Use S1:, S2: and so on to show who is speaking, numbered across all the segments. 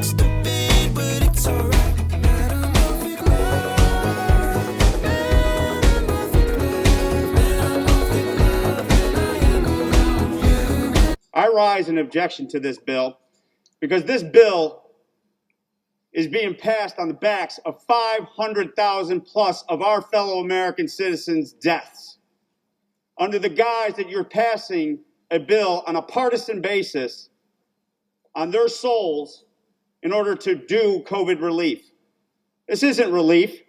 S1: stupid, but it's alright.
S2: I rise in objection to this bill because this bill is being passed on the backs of 500,000 plus of our fellow American citizens' deaths. Under the guise that you're passing a bill on a partisan basis on their souls in order to do COVID relief. This isn't relief.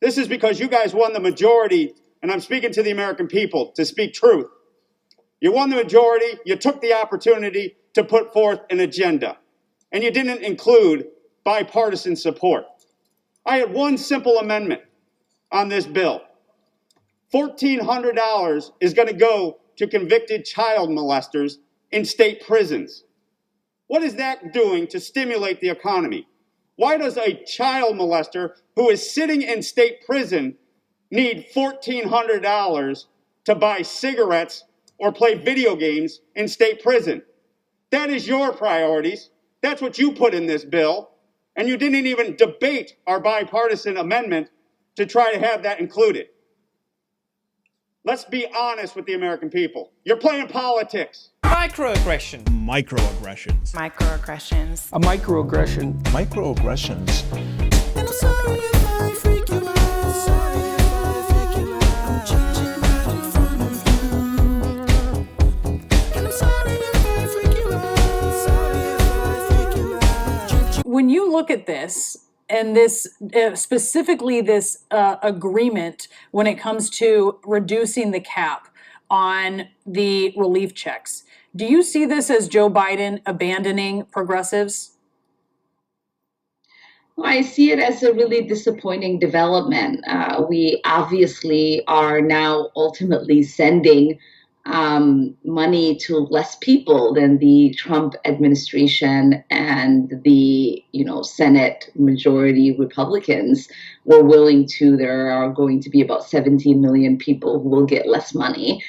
S2: This is because you guys won the majority, and I'm speaking to the American people to speak truth. You won the majority, you took the opportunity to put forth an agenda, and you didn't include bipartisan support. I had one simple amendment on this bill. $1,400 is going to go to convicted child molesters in state prisons. What is that doing to stimulate the economy? Why does a child molester who is sitting in state prison need $1,400 to buy cigarettes or play video games in state prison? That is your priorities. That's what you put in this bill. And you didn't even debate our bipartisan amendment to try to have that included. Let's be honest with the American people. You're playing politics.
S3: Microaggression.
S4: Microaggressions.
S5: Microaggressions.
S6: A microaggression.
S4: Microaggressions.
S1: And I'm sorry if I freak you out. Sorry if I freak you out. I'm changing right in front of you. And I'm sorry if I freak you out. Sorry if I freak you out.
S5: When you look at this, and this specifically this agreement when it comes to reducing the cap on the relief checks, do you see this as Joe Biden abandoning progressives?
S7: I see it as a really disappointing development. We obviously are now ultimately sending money to less people than the Trump administration and the Senate majority Republicans were willing to. There are going to be about 17 million people who will get less money.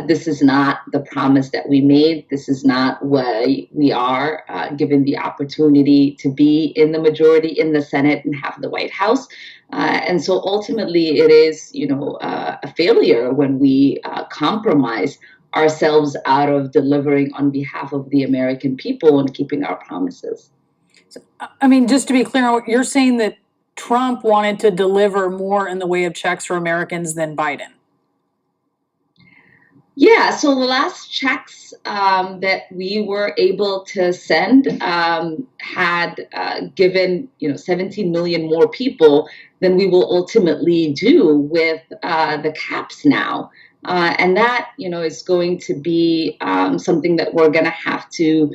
S7: This is not the promise that we made. This is not where we are, given the opportunity to be in the majority in the Senate and have the White House. And so ultimately it is, a failure when we compromise ourselves out of delivering on behalf of the American people and keeping our promises.
S5: So, I mean, just to be clear, you're saying that Trump wanted to deliver more in the way of checks for Americans than Biden?
S7: Yeah, so the last checks that we were able to send had given 17 million more people than we will ultimately do with the caps now. And that, is going to be something that we're going to have to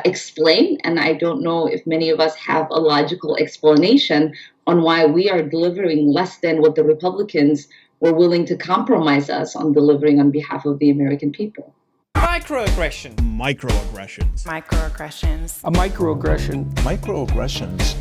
S7: explain. And I don't know if many of us have a logical explanation on why we are delivering less than what the Republicans were willing to compromise us on delivering on behalf of the American people.
S3: Microaggression.
S4: Microaggressions.
S5: Microaggressions.
S6: A microaggression.
S4: Microaggressions.